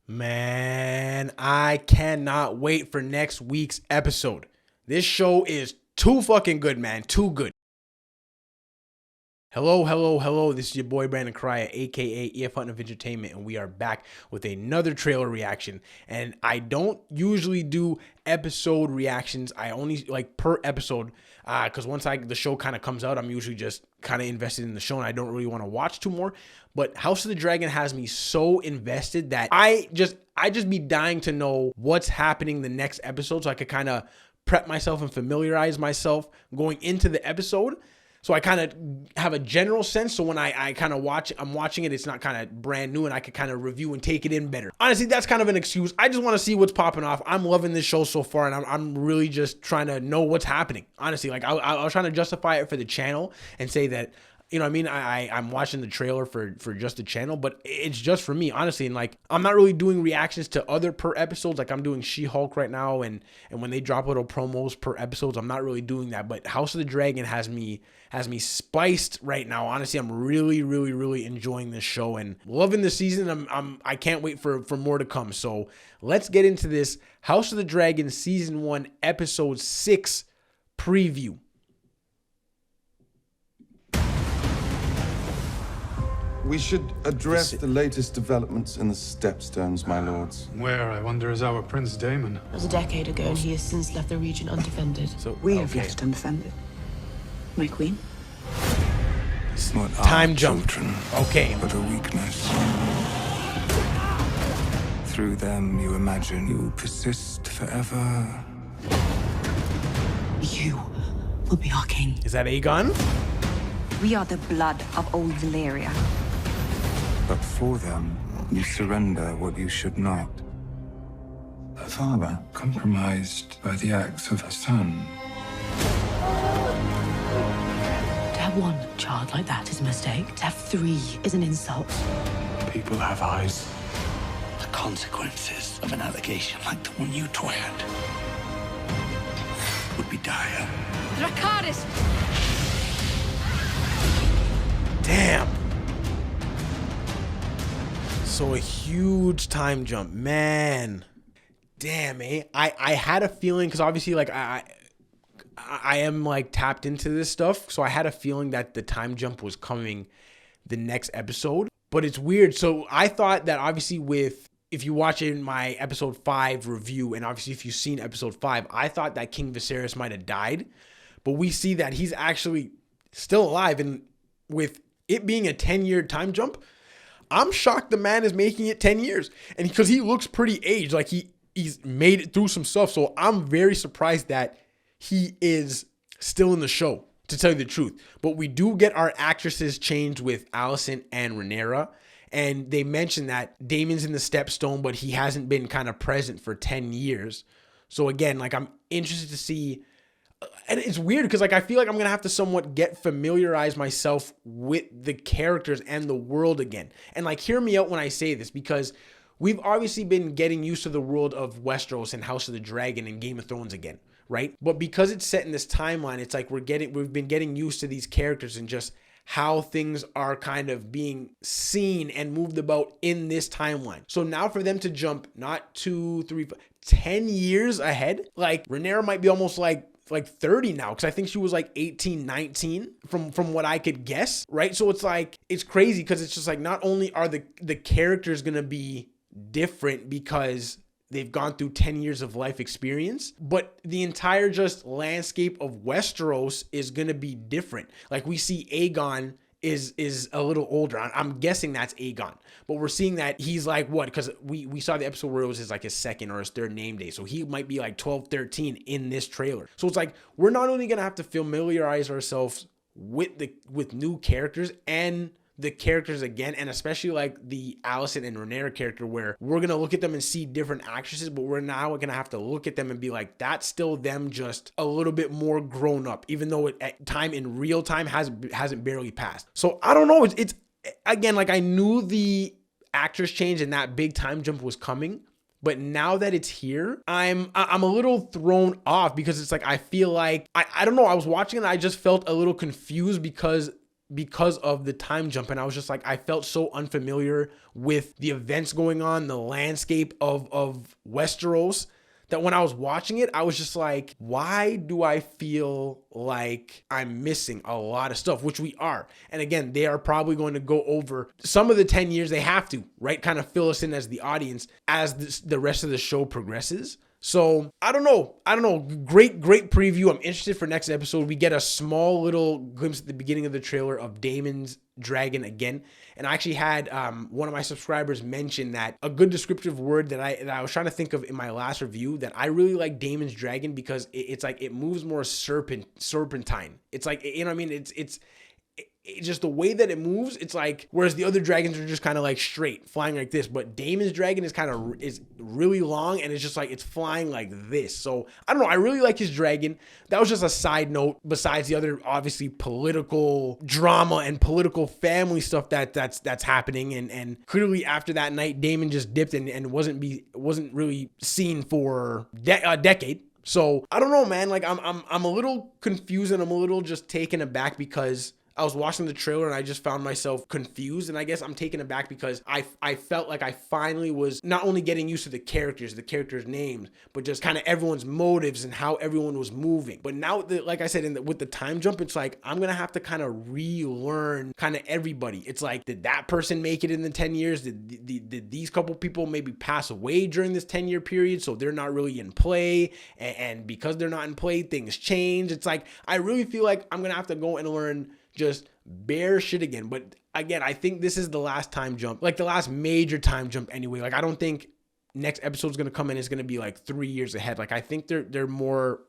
Man, I cannot wait for next week's episode. This show is too fucking good, man. Too good. Hello. This is your boy Brandon Cryer, aka EF Hunt of Entertainment, and we are back with another trailer reaction. And I don't usually do episode reactions. I only like per episode, because once the show kind of comes out, I'm usually just kind of invested in the show, and I don't really want to watch two more. But House of the Dragon has me so invested that I just be dying to know what's happening the next episode, so I could kind of prep myself and familiarize myself going into the episode. So I kind of have a general sense. So when I kind of I'm watching it, it's not kind of brand new and I could kind of review and take it in better. Honestly, that's kind of an excuse. I just want to see what's popping off. I'm loving this show so far, and I'm really just trying to know what's happening. Honestly, like I was trying to justify it for the channel and say that, you know what I mean? I'm watching the trailer for just the channel, but it's just for me, honestly. And like, I'm not really doing reactions to other per episodes. Like I'm doing She-Hulk right now. And when they drop little promos per episodes, I'm not really doing that. But House of the Dragon has me spiced right now. Honestly, I'm really enjoying this show and loving the season. I can't wait for more to come. So let's get into this House of the Dragon season 1, episode 6 preview. We should address the latest developments in the Stepstones, my lords. Where, I wonder, is our Prince Daemon? It was a decade ago, and he has since left the region undefended. So We have left undefended. My queen? It's not Time jump. children, Okay. but a weakness. Through them, you imagine you will persist forever. You will be our king. Is that Aegon? We are the blood of old Valyria. But for them, you surrender what you should not. A father compromised by the acts of a son. To have one child like that is a mistake. To have 3 is an insult. People have eyes. The consequences of an allegation like the one you twirled would be dire. Dracarys! Damn. So a huge time jump, man. Damn, eh? I had a feeling, because obviously, like, I am like tapped into this stuff, so I had a feeling that the time jump was coming the next episode. But it's weird. So I thought that obviously if you watch in my episode 5 review, and obviously if you've seen episode 5, I thought that King Viserys might have died, but we see that he's actually still alive, and with it being a 10-year time jump, I'm shocked the man is making it 10 years. And because he looks pretty aged, like he's made it through some stuff. So I'm very surprised that he is still in the show, to tell you the truth. But we do get our actresses changed with Alicent and Rhaenyra. And they mentioned that Daemon's in the Stepstone, but he hasn't been kind of present for 10 years. So again, like, I'm interested to see. And it's weird because, like, I feel like I'm going to have to somewhat familiarize myself with the characters and the world again. And, like, hear me out when I say this, because we've obviously been getting used to the world of Westeros and House of the Dragon and Game of Thrones again, right? But because it's set in this timeline, it's like we've been getting used to these characters and just how things are kind of being seen and moved about in this timeline. So now for them to jump not 2, 3, 10 years ahead, like, Rhaenyra might be almost like 30 now, because I think she was like 18, 19 from what I could guess, right? So it's like, it's crazy, because it's just like, not only are the characters gonna be different because they've gone through 10 years of life experience, but the entire just landscape of Westeros is gonna be different. Like, we see Aegon is a little older. I'm guessing that's Aegon, but we're seeing that he's like, what? Because we saw the episode where it was his 2nd or his 3rd name day. So he might be like 12, 13 in this trailer. So it's like, we're not only going to have to familiarize ourselves with new characters and the characters again, and especially like the Alicent and Rhaenyra character, where we're going to look at them and see different actresses, but we're now going to have to look at them and be like, that's still them, just a little bit more grown up, even though it at time in real time hasn't barely passed. So I don't know. It's again, like, I knew the actors change and that big time jump was coming, but now that it's here, I'm a little thrown off, because it's like, I feel like, I don't know, I was watching and I just felt a little confused, because because of the time jump. And I was just like, I felt so unfamiliar with the events going on, the landscape of Westeros, that when I was watching it, I was just like, why do I feel like I'm missing a lot of stuff, which we are. And again, they are probably going to go over some of the 10 years. They have to, right? Kind of fill us in as the audience as the rest of the show progresses. So I don't know. Great preview. I'm interested for next episode. We get a small little glimpse at the beginning of the trailer of Daemon's dragon again. And I actually had one of my subscribers mention that a good descriptive word that I was trying to think of in my last review, that I really like Daemon's dragon because it's like it moves more serpentine. It's like, you know what I mean? It's just the way that it moves, it's like, whereas the other dragons are just kind of like straight, flying like this, but Daemon's dragon is really long, and it's just like, it's flying like this. So I don't know, I really like his dragon. That was just a side note, besides the other, obviously, political drama and political family stuff that's happening. And clearly after that night, Daemon just dipped and wasn't really seen for a decade. So I don't know, man. Like I'm a little confused, and I'm a little just taken aback because I was watching the trailer and I just found myself confused. And I guess I'm taken aback because I felt like I finally was not only getting used to the characters' names, but just kind of everyone's motives and how everyone was moving. But now, like I said, with the time jump, it's like I'm going to have to kind of relearn kind of everybody. It's like, did that person make it in the 10 years? Did these couple people maybe pass away during this 10-year period? So they're not really in play. And because they're not in play, things change. It's like, I really feel like I'm going to have to go and learn just bare shit again. But again, I think this is the last time jump, like the last major time jump anyway. Like I don't think next episode's going to come in is going to be like 3 years ahead. Like I think they're more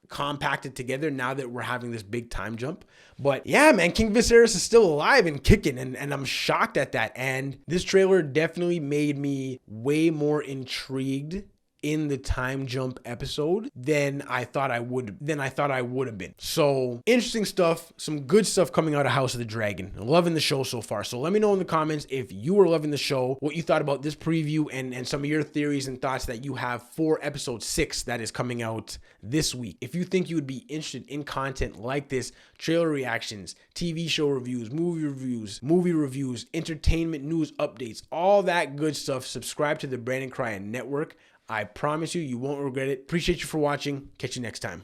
compacted together now that we're having this big time jump. But yeah, man, King Viserys is still alive and kicking, and I'm shocked at that. And this trailer definitely made me way more intrigued in the time jump episode than I thought I would have been. So interesting stuff, some good stuff coming out of House of the Dragon. Loving the show so far. So let me know in the comments if you are loving the show, what you thought about this preview, and some of your theories and thoughts that you have for episode 6 that is coming out this week. If you think you would be interested in content like this, trailer reactions, TV show reviews, movie reviews, entertainment news updates, all that good stuff, subscribe to the Brandon Cryan Network. I promise you won't regret it. Appreciate you for watching. Catch you next time.